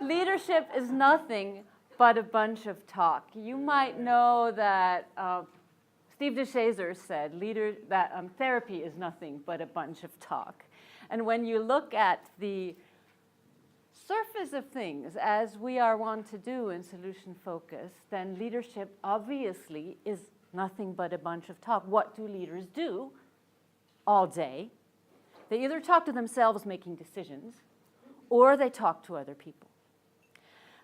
Leadership is nothing but a bunch of talk. You might know that Steve DeShazer said that therapy is nothing but a bunch of talk. And when you look at the surface of things, as we are wont to do in solution focus, then leadership obviously is nothing but a bunch of talk. What do leaders do all day? They either talk to themselves making decisions, or they talk to other people.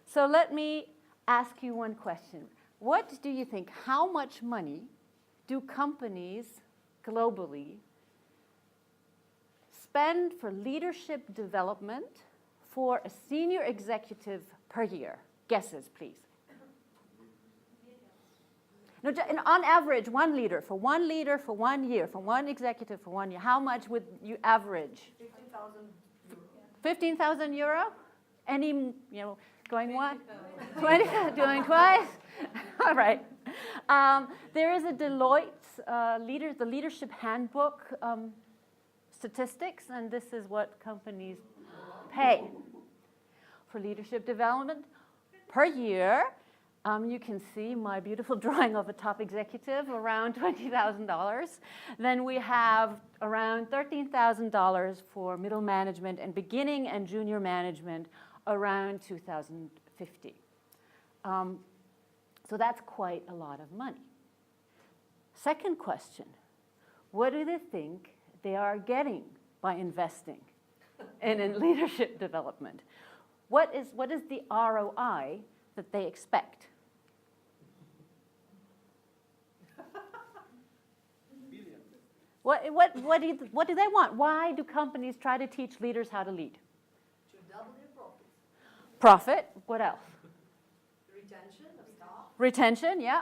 So let me ask you one question. What do you think, how much money do companies globally spend for leadership development for a senior executive per year? Guesses, please. No, on average, one leader for 1 year, for one executive for 1 year, how much would you average? 15,000 euro. 15,000 euro? Any, going what? 20, doing twice? All right. There is a Deloitte the leadership handbook statistics, and this is what companies pay for leadership development per year. You can see my beautiful drawing of a top executive, around $20,000. Then we have around $13,000 for middle management, and beginning and junior management around $2,050. So that's quite a lot of money. Second question, what do they think they are getting by investing in leadership development? What is the ROI that they expect? What do they want? Why do companies try to teach leaders how to lead? To double their profits. Profit, what else? Retention of staff. Retention, yeah.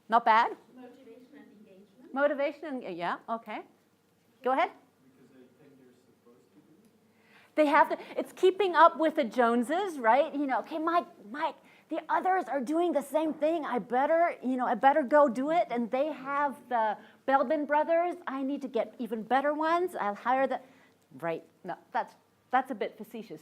Not bad. Motivation and engagement. Motivation, yeah, okay. Go ahead. Because they think they're supposed to do it? They have to, it's keeping up with the Joneses, right? Okay, Mike, the others are doing the same thing. I better go do it. And they have the Belbin brothers. I need to get even better ones. I'll hire the, right? No, that's a bit facetious.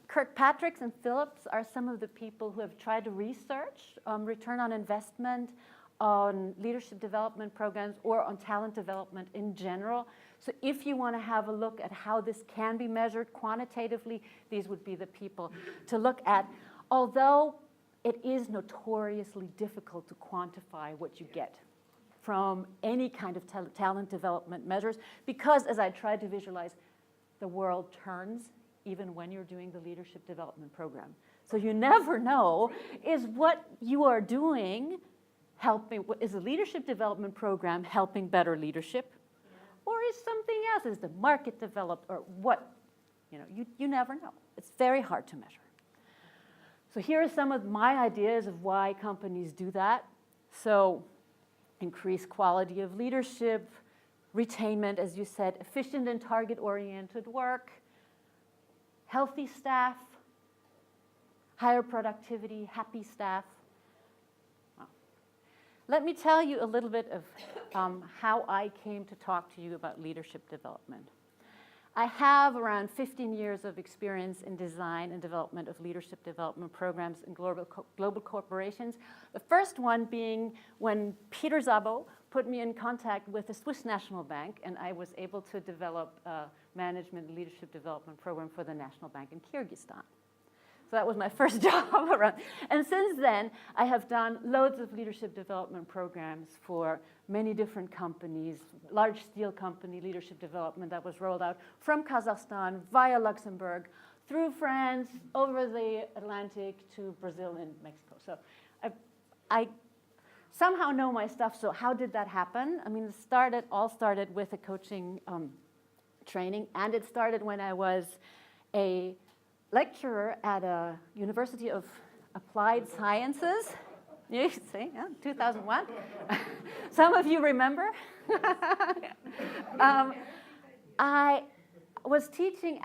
Kirkpatrick's and Phillips are some of the people who have tried to research return on investment on leadership development programs or on talent development in general. So if you want to have a look at how this can be measured quantitatively, these would be the people to look at. Although it is notoriously difficult to quantify what you get from any kind of talent development measures, because as I tried to visualize, the world turns even when you're doing the leadership development program. So you never know, is what you are doing is a leadership development program helping better leadership? Or is something else, is the market developed, or what? You never know. It's very hard to measure. So here are some of my ideas of why companies do that. So increased quality of leadership, retainment, as you said, efficient and target-oriented work, healthy staff, higher productivity, happy staff. Well, let me tell you a little bit of how I came to talk to you about leadership development. I have around 15 years of experience in design and development of leadership development programs in global corporations. The first one being when Peter Szabo put me in contact with the Swiss National Bank, and I was able to develop a management and leadership development program for the National Bank in Kyrgyzstan. So that was my first job around. And since then, I have done loads of leadership development programs for many different companies, large steel company leadership development that was rolled out from Kazakhstan via Luxembourg, through France, over the Atlantic to Brazil and Mexico. So I somehow know my stuff. So how did that happen? I mean, it all started with a coaching training, and it started when I was a lecturer at a University of Applied Sciences. You see, yeah, 2001. Some of you remember. I was teaching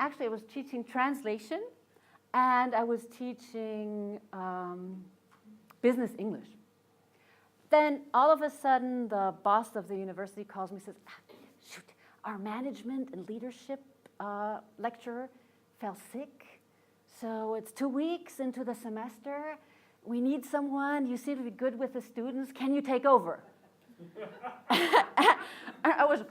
translation, and I was teaching business English. Then all of a sudden, the boss of the university calls me and says, shoot, our management and leadership lecturer fell sick. so it's 2 weeks into the semester. We need someone. You seem to be good with the students. Can you take over? I was,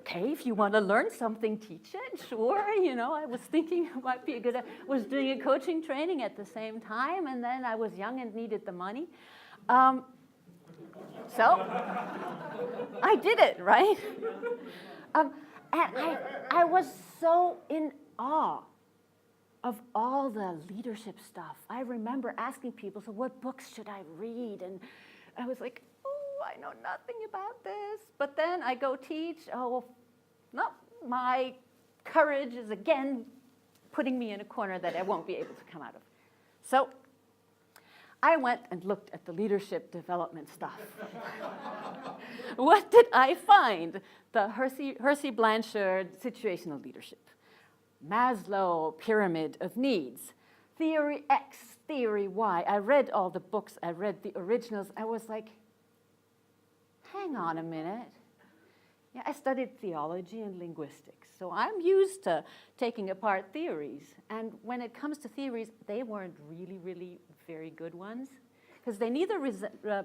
okay, if you want to learn something, teach it, sure. You know, I was thinking it might be a good, was doing a coaching training at the same time, and then I was young and needed the money. So I did it, right? And I was so in awe of all the leadership stuff. I remember asking people, so what books should I read? And I was like, oh, I know nothing about this. But then I go teach, oh, no, my courage is again putting me in a corner that I won't be able to come out of. So I went and looked at the leadership development stuff. What did I find? The Hersey Blanchard situational leadership. Maslow pyramid of needs. Theory X, theory Y. I read all the books. I read the originals. I was like, hang on a minute. Yeah, I studied theology and linguistics, so I'm used to taking apart theories. And when it comes to theories, they weren't really very good ones, because they neither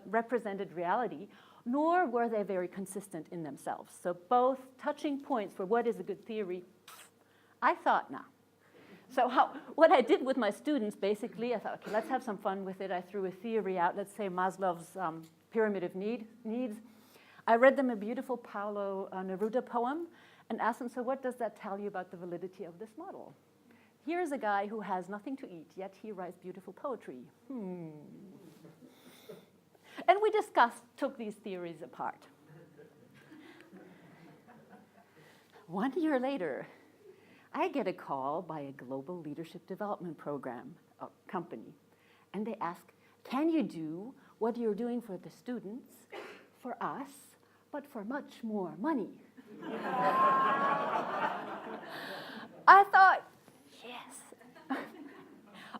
represented reality, nor were they very consistent in themselves. So both touching points for what is a good theory, I thought, no. So what I did with my students, basically, I thought, okay, let's have some fun with it. I threw a theory out, let's say Maslow's pyramid of needs. I read them a beautiful Paulo Neruda poem and asked them, so what does that tell you about the validity of this model? Here's a guy who has nothing to eat, yet he writes beautiful poetry. And we took these theories apart. 1 year later, I get a call by a global leadership development program company, and they ask, can you do what you're doing for the students, for us, but for much more money? I thought, yes.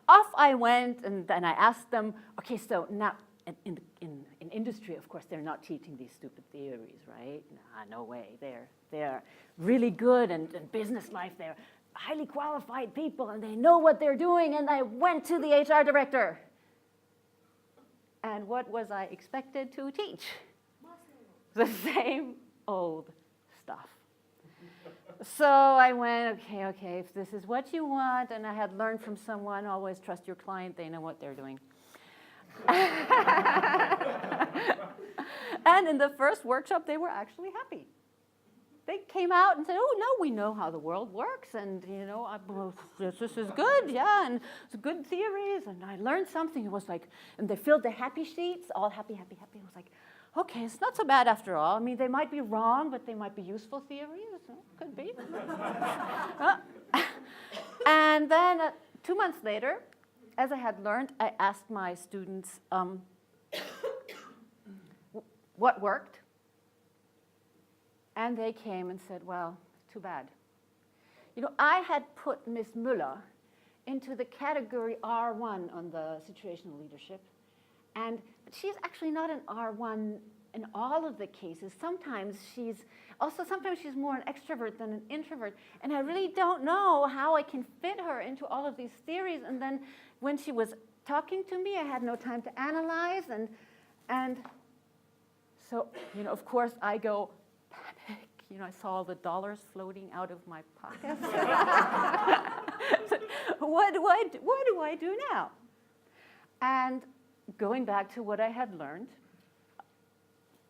Off I went, and then I asked them, okay, so now in industry, of course, they're not teaching these stupid theories, right? Nah, no way. They're really good, and in business life, they're highly qualified people, and they know what they're doing. And I went to the HR director. And what was I expected to teach? The same old stuff. So I went, okay, if this is what you want, and I had learned from someone, always trust your client, they know what they're doing. And in the first workshop, they were actually happy. They came out and said, oh, no, we know how the world works, and, you know, this is good, yeah, and it's good theories, and I learned something. It was like, and they filled the happy sheets, all happy. It was like, okay, it's not so bad after all. I mean, they might be wrong, but they might be useful theories. Could be. And then 2 months later, as I had learned, I asked my students what worked. And they came and said, well, too bad. You know, I had put Miss Müller into the category R1 on the situational leadership. But she's actually not an R1 in all of the cases. Sometimes she's more an extrovert than an introvert. And I really don't know how I can fit her into all of these theories. And then when she was talking to me, I had no time to analyze. And so, you know, of course, I go panic. You know, I saw all the dollars floating out of my pockets. So, what do I do now? And going back to what I had learned,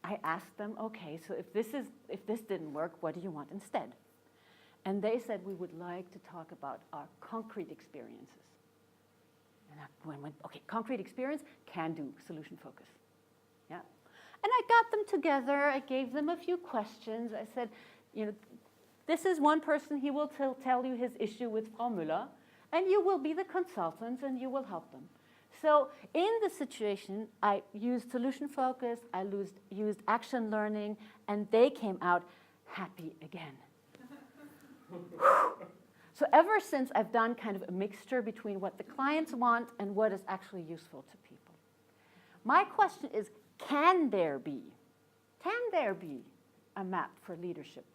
I asked them, okay, so if this didn't work, what do you want instead? And they said, we would like to talk about our concrete experiences. And I went, okay, concrete experience, can do, solution focus. Yeah. And I got them together. I gave them a few questions. I said, you know, this is one person, he will tell you his issue with Frau Müller, and you will be the consultants and you will help them. So in the situation, I used solution focus, I used action learning, and they came out happy again. So ever since, I've done kind of a mixture between what the clients want and what is actually useful to people. My question is, can there be a map for leadership?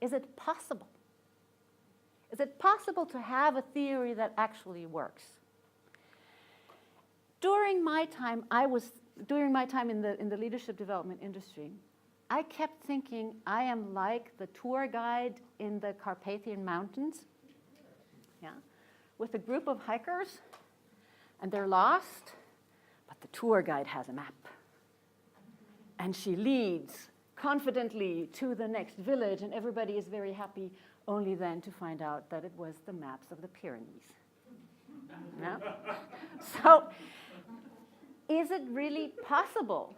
Is it possible? Is Is it possible to have a theory that actually works? During my time in the leadership development industry, I kept thinking I am like the tour guide in the Carpathian Mountains, yeah, with a group of hikers, and they're lost, but the tour guide has a map. And she leads confidently to the next village, and everybody is very happy, only then to find out that it was the maps of the Pyrenees. Yeah? So, is it really possible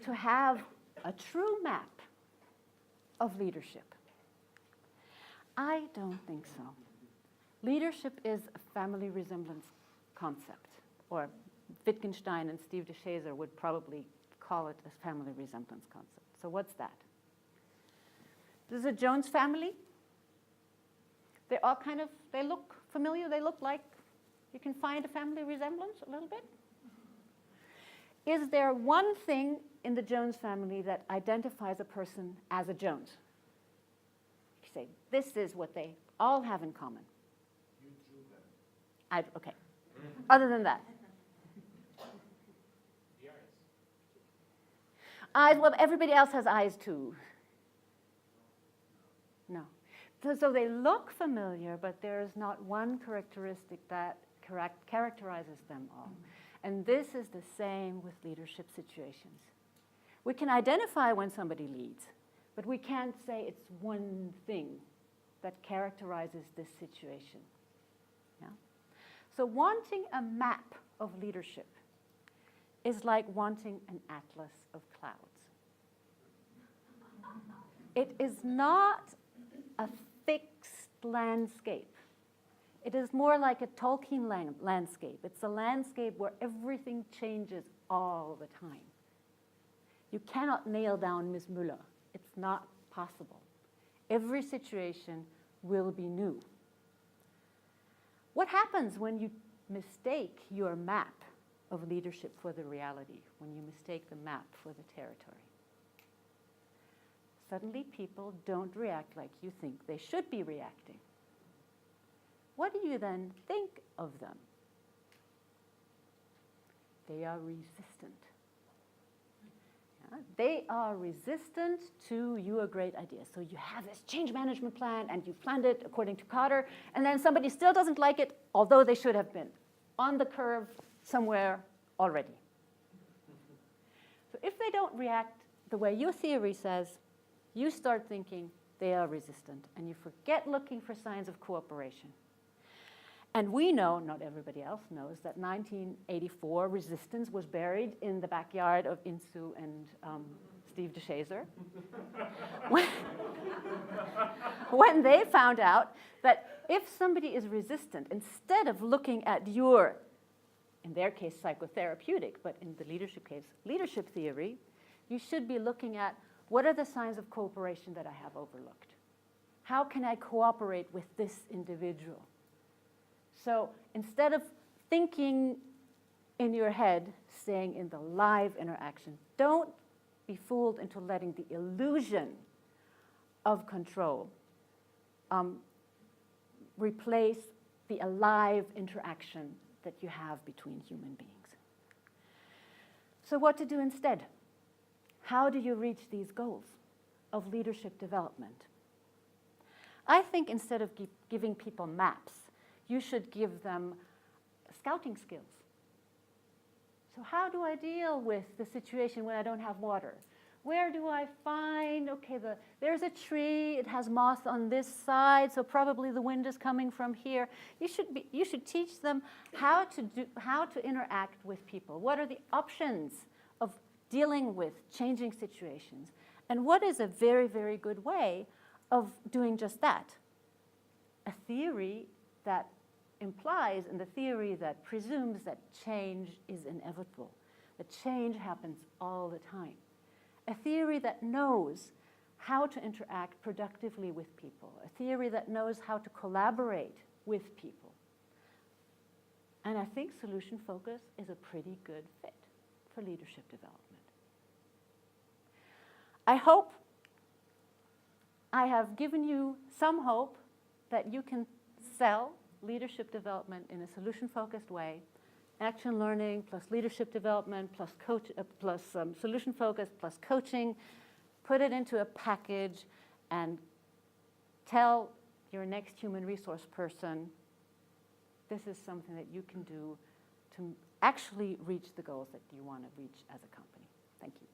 to have a true map of leadership? I don't think so. Leadership is a family resemblance concept, or Wittgenstein and Steve DeShazer would probably call it a family resemblance concept. So what's that? This is a Jones family. They all they look familiar. They look like you can find a family resemblance a little bit. Is there one thing in the Jones family that identifies a person as a Jones? You say, this is what they all have in common. You drew them. Okay. Other than that. The eyes. Eyes, well, everybody else has eyes too. No. So they look familiar, but there is not one characteristic that characterizes them all. And this is the same with leadership situations. We can identify when somebody leads, but we can't say it's one thing that characterizes this situation. Yeah? So wanting a map of leadership is like wanting an atlas of clouds. It is not a fixed landscape. It is more like a Tolkien landscape. It's a landscape where everything changes all the time. You cannot nail down Ms. Müller. It's not possible. Every situation will be new. What happens when you mistake your map of leadership for the reality, when you mistake the map for the territory? Suddenly people don't react like you think they should be reacting. What do you then think of them? They are resistant. Yeah? They are resistant to your great idea. So you have this change management plan, and you planned it according to Cotter, and then somebody still doesn't like it, although they should have been on the curve somewhere already. So if they don't react the way your theory says, you start thinking they are resistant, and you forget looking for signs of cooperation. And we know, not everybody else knows, that 1984 resistance was buried in the backyard of Insu and Steve DeShazer. when they found out that if somebody is resistant, instead of looking at your, in their case, psychotherapeutic, but in the leadership case, leadership theory, you should be looking at what are the signs of cooperation that I have overlooked? How can I cooperate with this individual? So instead of thinking in your head, staying in the live interaction, don't be fooled into letting the illusion of control replace the alive interaction that you have between human beings. So what to do instead? How do you reach these goals of leadership development? I think instead of giving people maps, you should give them scouting skills. So how do I deal with the situation when I don't have water? Where do I find, okay, there's a tree, it has moss on this side, so probably the wind is coming from here. You should teach them how to interact with people. What are the options of dealing with changing situations? And what is a very, very good way of doing just that? A theory that implies, and the theory that presumes that change is inevitable, that change happens all the time. A theory that knows how to interact productively with people, a theory that knows how to collaborate with people. And I think solution focus is a pretty good fit for leadership development. I hope I have given you some hope that you can sell leadership development in a solution-focused way, action learning plus leadership development plus solution focus plus coaching, put it into a package and tell your next human resource person, this is something that you can do to actually reach the goals that you want to reach as a company. Thank you.